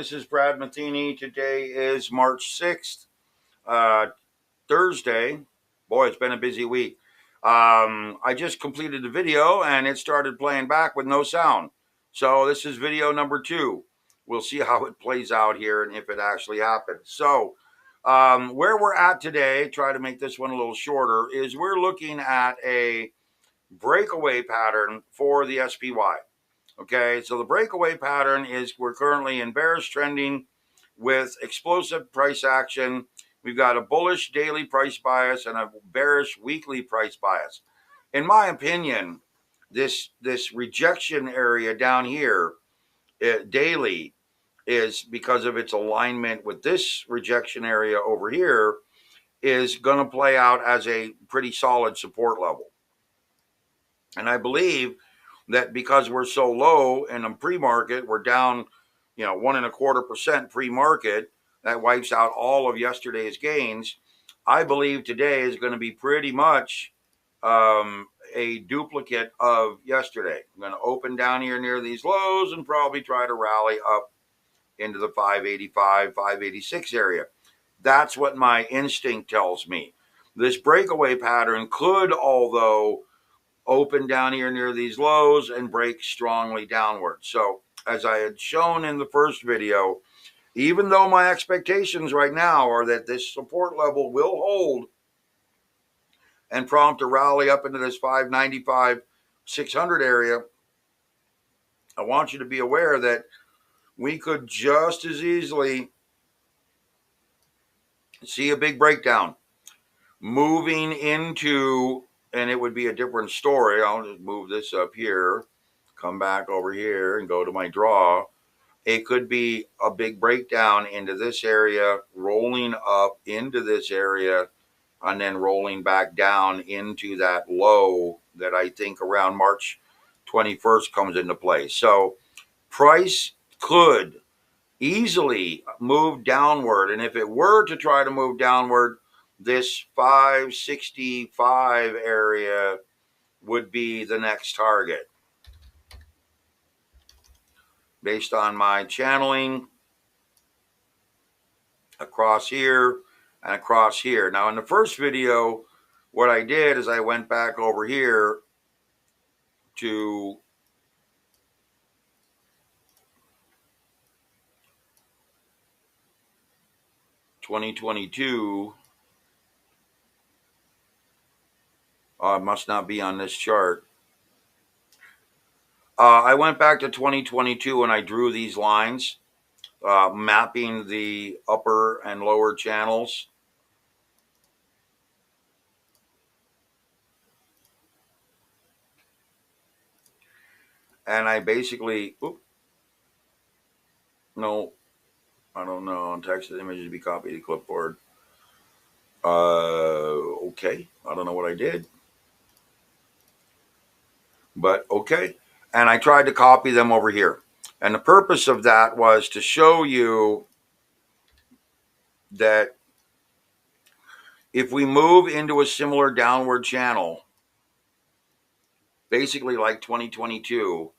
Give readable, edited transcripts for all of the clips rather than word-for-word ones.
This is Brad Matheny. Today is March 6th, Thursday. Boy, it's been a busy week. I just completed the video and it started playing back with no sound. So this is video number 2. We'll see how it plays out here and if it actually happens. So where we're at today, try to make this one a little shorter, is we're looking at a breakaway pattern for the SPY. Okay, so the breakaway pattern is we're currently in bearish trending with explosive price action. We've got a bullish daily price bias and a bearish weekly price bias. In my opinion, this rejection area down here daily is, because of its alignment with this rejection area over here, is going to play out as a pretty solid support level. And I believe that because we're so low in the pre-market, we're down, 1.25% pre-market, that wipes out all of yesterday's gains. I believe today is going to be pretty much a duplicate of yesterday. I'm going to open down here near these lows and probably try to rally up into the 585, 586 area. That's what my instinct tells me. This breakaway pattern could, although, open down here near these lows and break strongly downward. So as I had shown in the first video, even though my expectations right now are that this support level will hold and prompt a rally up into this 595, 600 area, I want you to be aware that we could just as easily see a big breakdown moving into, and it would be a different story. I'll just move this up here, come back over here and go to my draw. It could be a big breakdown into this area, rolling up into this area, and then rolling back down into that low that I think around March 21st comes into play. So price could easily move downward. And if it were to try to move downward, this 565 area would be the next target based on my channeling across here and across here. Now in the first video, what I did is I went back over here to $2022. It must not be on this chart. I went back to 2022 and I drew these lines, mapping the upper and lower channels. And I basically, no, I don't know, text the image to be copied to clipboard. Okay, I don't know what I did, but okay. And I tried to copy them over here. And the purpose of that was to show you that if we move into a similar downward channel, basically like 2022,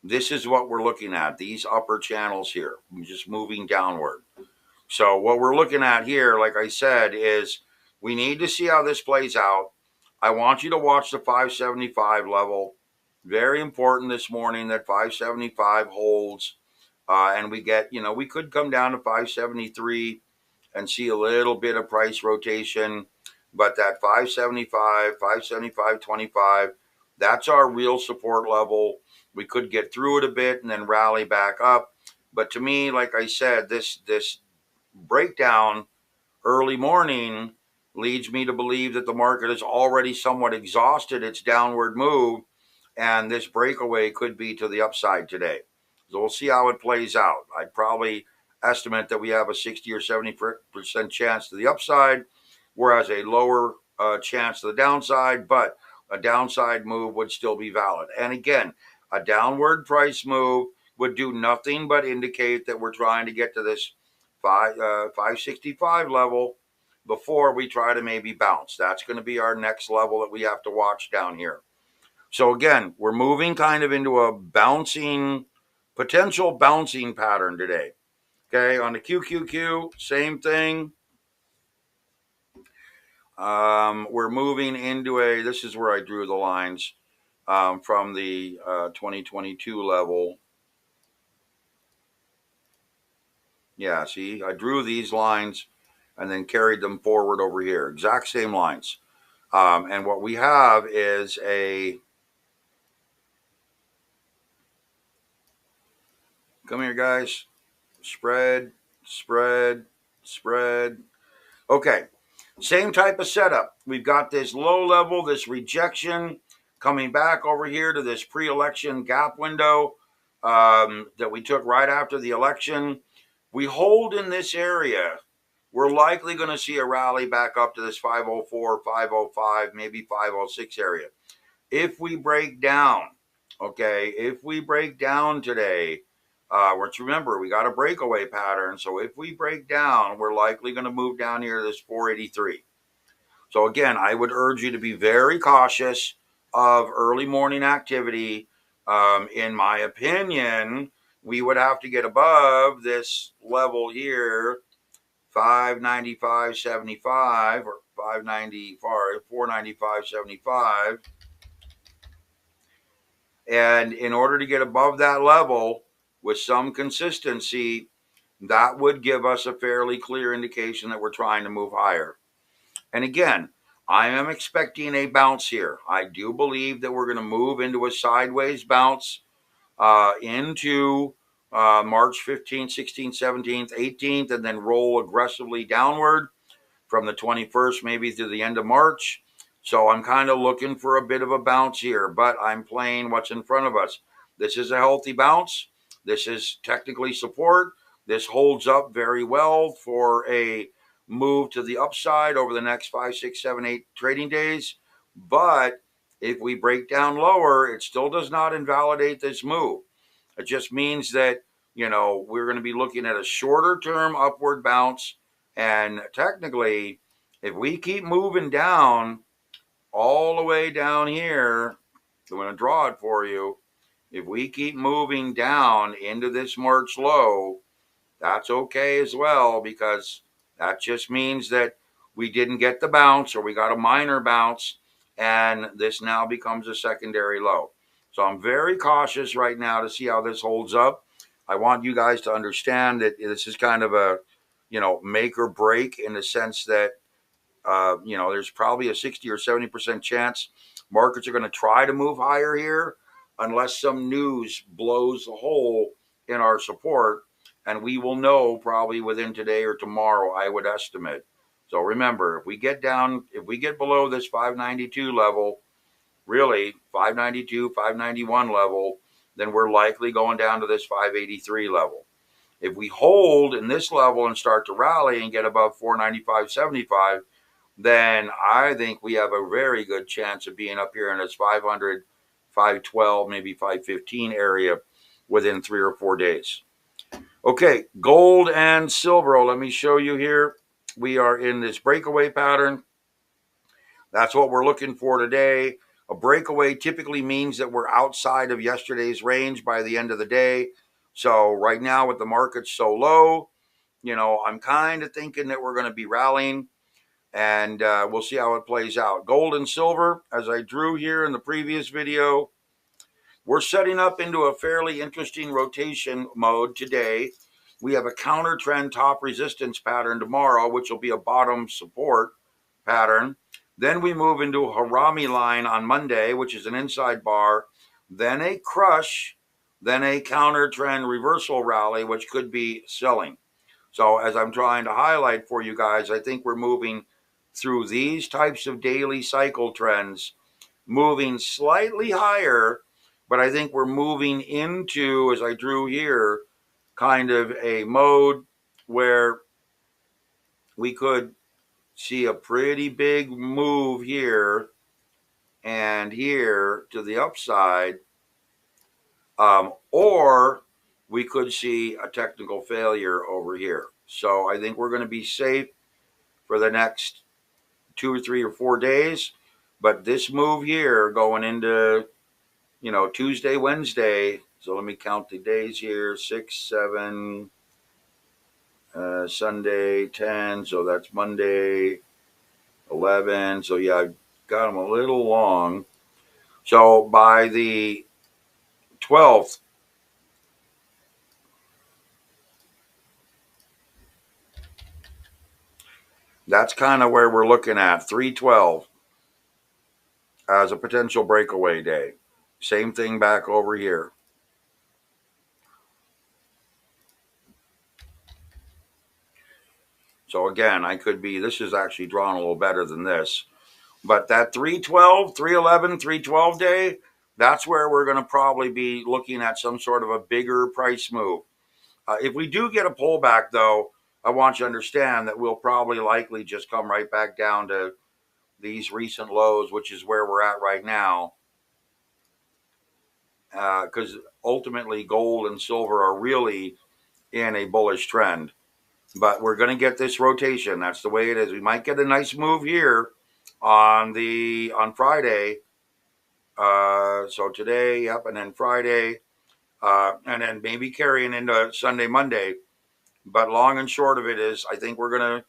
this is what we're looking at, these upper channels here, just moving downward. So what we're looking at here, like I said, is we need to see how this plays out. I want you to watch the 575 level. Very important this morning that 575 holds. And we get, we could come down to 573 and see a little bit of price rotation. But that 575, 575.25, that's our real support level. We could get through it a bit and then rally back up. But to me, like I said, this breakdown early morning leads me to believe that the market has already somewhat exhausted its downward move, and this breakaway could be to the upside today. So we'll see how it plays out. I'd probably estimate that we have a 60 or 70% chance to the upside, whereas a lower chance to the downside, but a downside move would still be valid. And again, a downward price move would do nothing but indicate that we're trying to get to this 565 level before we try to maybe bounce. That's going to be our next level that we have to watch down here. So again, we're moving kind of into a potential bouncing pattern today. Okay, on the QQQ, same thing. We're moving into this is where I drew the lines from the 2022 level. Yeah, see, I drew these lines and then carried them forward over here. Exact same lines. And what we have is come here, guys, spread, spread, spread. Okay, same type of setup. We've got this low level, this rejection coming back over here to this pre-election gap window that we took right after the election. We hold in this area. We're likely going to see a rally back up to this 504, 505, maybe 506 area. If we break down, okay, if we break down today, which remember, we got a breakaway pattern. So if we break down, we're likely going to move down here to this 483. So again, I would urge you to be very cautious of early morning activity. In my opinion, we would have to get above this level here, 595.75 or 495.75. And in order to get above that level with some consistency, that would give us a fairly clear indication that we're trying to move higher. And again, I am expecting a bounce here. I do believe that we're going to move into a sideways bounce into March 15th, 16th, 17th, 18th, and then roll aggressively downward from the 21st, maybe through the end of March. So I'm kind of looking for a bit of a bounce here, but I'm playing what's in front of us. This is a healthy bounce. This is technically support. This holds up very well for a move to the upside over the next 5, 6, 7, 8 trading days. But if we break down lower, it still does not invalidate this move. It just means that, we're going to be looking at a shorter term upward bounce. And technically, if we keep moving down all the way down here, I'm going to draw it for you. If we keep moving down into this March low, that's okay as well, because that just means that we didn't get the bounce, or we got a minor bounce, and this now becomes a secondary low. So I'm very cautious right now to see how this holds up. I want you guys to understand that this is kind of a, make or break, in the sense that, there's probably a 60 or 70% chance markets are going to try to move higher here unless some news blows a hole in our support. And we will know probably within today or tomorrow, I would estimate. So remember, if we get below this 592 level, really 592, 591 level, then we're likely going down to this 583 level. If we hold in this level and start to rally and get above 495.75, then I think we have a very good chance of being up here in this 500, 512, maybe 515 area within 3 or 4 days. Okay, gold and silver. Let me show you here. We are in this breakaway pattern. That's what we're looking for today. A breakaway typically means that we're outside of yesterday's range by the end of the day. So right now, with the market so low, I'm kind of thinking that we're going to be rallying, and we'll see how it plays out. Gold and silver, as I drew here in the previous video, we're setting up into a fairly interesting rotation mode today. We have a counter trend top resistance pattern tomorrow, which will be a bottom support pattern. Then we move into a Harami line on Monday, which is an inside bar, then a crush, then a counter trend reversal rally, which could be selling. So as I'm trying to highlight for you guys, I think we're moving through these types of daily cycle trends, moving slightly higher, but I think we're moving into, as I drew here, kind of a mode where we could see a pretty big move here and here to the upside, or we could see a technical failure over here. So I think we're going to be safe for the next 2 or 3 or 4 days. But this move here going into, Tuesday, Wednesday. So let me count the days here. 6, 7, Sunday 10, so that's Monday 11. So yeah, I got them a little long. So by the 12th, that's kind of where we're looking at 312 as a potential breakaway day. Same thing back over here. So again, I could be, this is actually drawn a little better than this. But that 312, 311, 312 day, that's where we're going to probably be looking at some sort of a bigger price move. If we do get a pullback, though, I want you to understand that we'll probably likely just come right back down to these recent lows, which is where we're at right now. Because ultimately, gold and silver are really in a bullish trend. But we're going to get this rotation. That's the way it is. We might get a nice move here on Friday. So today, yep, and then Friday, and then maybe carrying into Sunday, Monday. But long and short of it is, I think we're going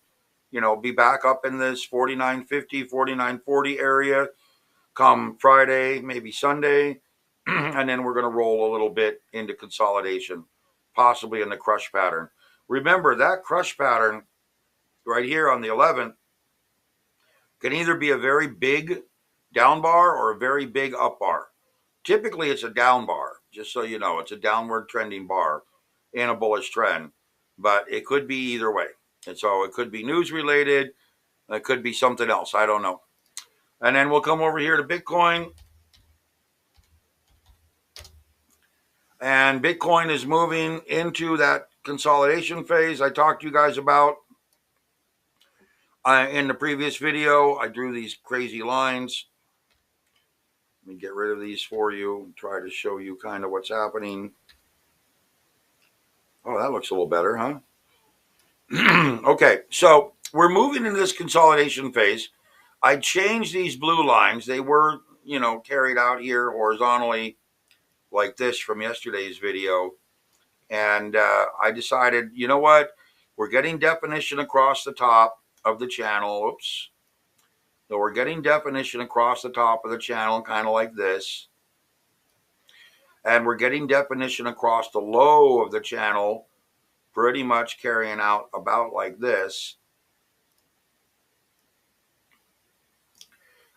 to, be back up in this 49.50, 49.40 area come Friday, maybe Sunday. And then we're going to roll a little bit into consolidation, possibly in the crush pattern. Remember, that crush pattern right here on the 11th can either be a very big down bar or a very big up bar. Typically, it's a down bar, just so you know. It's a downward trending bar in a bullish trend, but it could be either way. And so it could be news related. It could be something else. I don't know. And then we'll come over here to Bitcoin. And Bitcoin is moving into that consolidation phase I talked to you guys about. In the previous video, I drew these crazy lines. Let me get rid of these for you. Try to show you kind of what's happening. Oh, that looks a little better, huh? Okay, so we're moving into this consolidation phase. I changed these blue lines. They were, carried out here horizontally like this from yesterday's video. And I decided, you know what? We're getting definition across the top of the channel. Oops. So we're getting definition across the top of the channel, kind of like this. And we're getting definition across the low of the channel, pretty much carrying out about like this.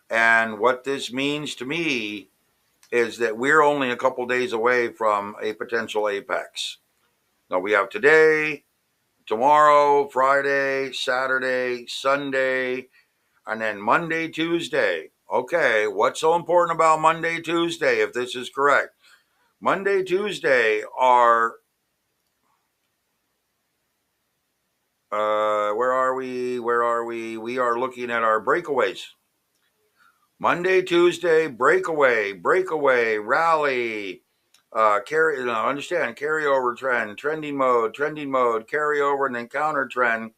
And what this means to me is that we're only a couple days away from a potential apex. Now we have today, tomorrow, Friday, Saturday, Sunday, and then Monday, Tuesday. Okay, what's so important about Monday, Tuesday, if this is correct? Monday, Tuesday are, where are we? We are looking at our breakaways. Monday, Tuesday, breakaway, rally, understand, carryover trend, trending mode, carryover, and then counter trend.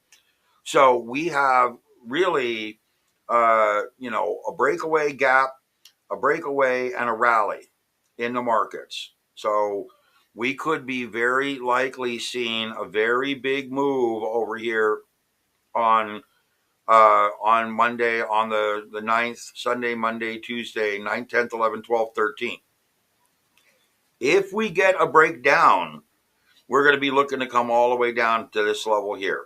So we have really, a breakaway gap, a breakaway, and a rally in the markets. So we could be very likely seeing a very big move over here on Monday, on the 9th, Sunday, Monday, Tuesday, 9th, 10th, 11th, 12th, 13th. If we get a breakdown, we're going to be looking to come all the way down to this level here.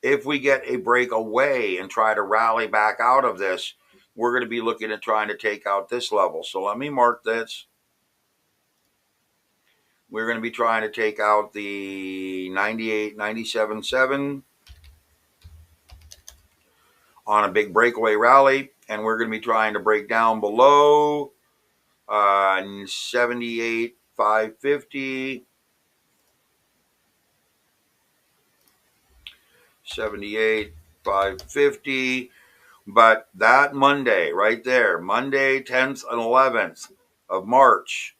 If we get a breakaway and try to rally back out of this, we're going to be looking at trying to take out this level. So let me mark this. We're going to be trying to take out the 98, 97.7 on a big breakaway rally. And we're going to be trying to break down below 78, 550. 78, 550. But that Monday right there, Monday, 10th and 11th of March,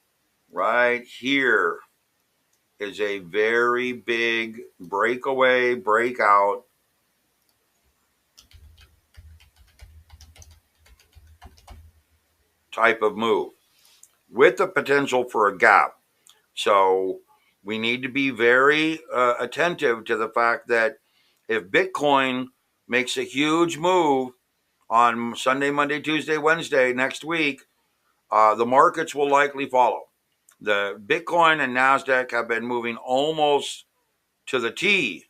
right here is a very big breakaway, breakout type of move with the potential for a gap. So we need to be very attentive to the fact that if Bitcoin makes a huge move on Sunday, Monday, Tuesday, Wednesday next week, the markets will likely follow. The Bitcoin and NASDAQ have been moving almost to the T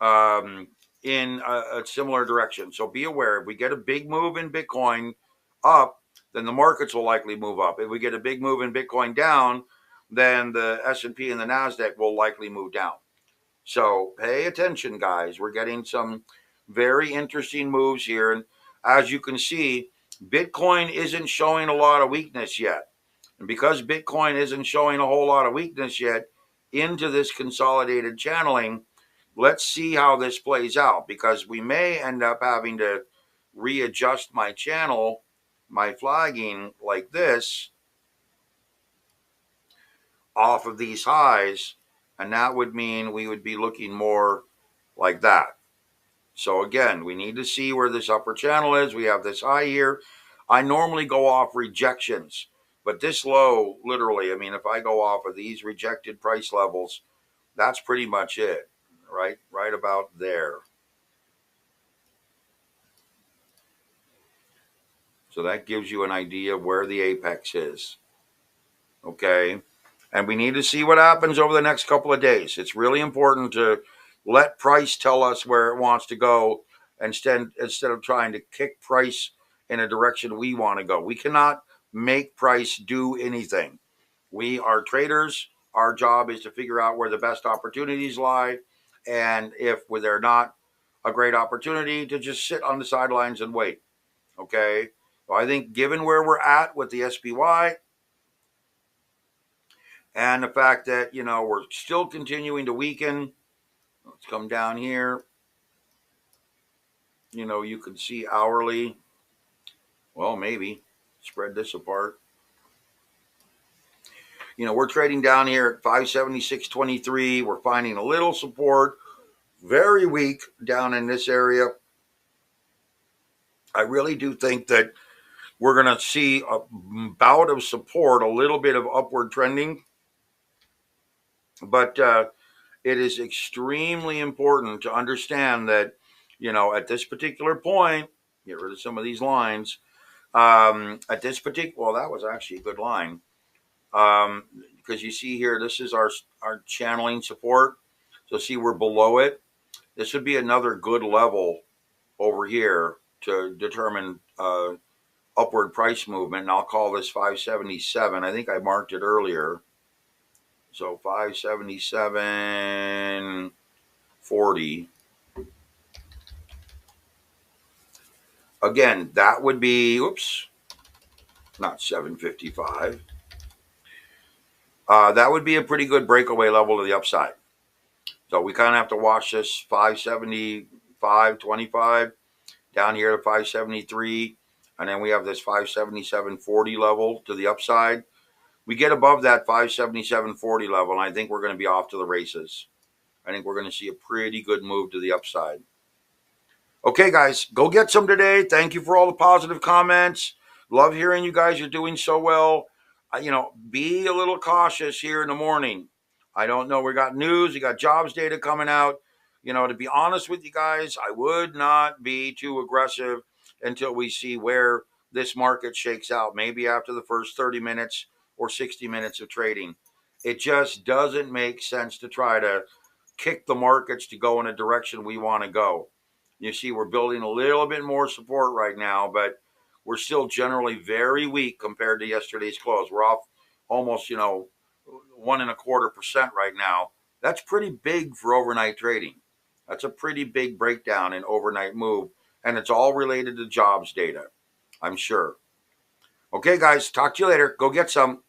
in a similar direction. So be aware, if we get a big move in Bitcoin up, then the markets will likely move up. If we get a big move in Bitcoin down, then the S&P and the NASDAQ will likely move down. So pay attention, guys. We're getting some very interesting moves here. And as you can see, Bitcoin isn't showing a lot of weakness yet. And because Bitcoin isn't showing a whole lot of weakness yet into this consolidated channeling, let's see how this plays out, because we may end up having to readjust my channel, my flagging like this off of these highs, and that would mean we would be looking more like that. So again, we need to see where this upper channel is. We have this high here. I normally go off rejections, but this low, literally, I mean, if I go off of these rejected price levels, that's pretty much it, right about there. So that gives you an idea of where the apex is. Okay. And we need to see what happens over the next couple of days. It's really important to let price tell us where it wants to go instead of trying to kick price in a direction we want to go. We cannot make price do anything. We are traders. Our job is to figure out where the best opportunities lie. And if they're not a great opportunity, to just sit on the sidelines and wait. Okay. So I think given where we're at with the SPY, and the fact that, we're still continuing to weaken. Let's come down here. You can see hourly. Well, maybe spread this apart. We're trading down here at 576.23. We're finding a little support. Very weak down in this area. I really do think that we're going to see a bout of support, a little bit of upward trending. But it is extremely important to understand that, at this particular point, get rid of some of these lines. At this particular, well, that was actually a good line. Because you see here, this is our channeling support. So see, we're below it. This would be another good level over here to determine upward price movement. And I'll call this 577. I think I marked it earlier. So 577.40. Again, that would be, not 755. That would be a pretty good breakaway level to the upside. So we kind of have to watch this 575.25 down here to 573. And then we have this 577.40 level to the upside. We get above that 577.40 level, and I think we're going to be off to the races. I think we're going to see a pretty good move to the upside. Okay, guys, go get some today. Thank you for all the positive comments. Love hearing you guys are doing so well. Be a little cautious here in the morning. I don't know. We got news. We got jobs data coming out. To be honest with you guys, I would not be too aggressive until we see where this market shakes out. Maybe after the first 30 minutes or 60 minutes of trading. It just doesn't make sense to try to kick the markets to go in a direction we want to go. You see, we're building a little bit more support right now, but we're still generally very weak compared to yesterday's close. We're off almost, 1.25% right now. That's pretty big for overnight trading. That's a pretty big breakdown in overnight move, and it's all related to jobs data, I'm sure. Okay, guys, talk to you later. Go get some.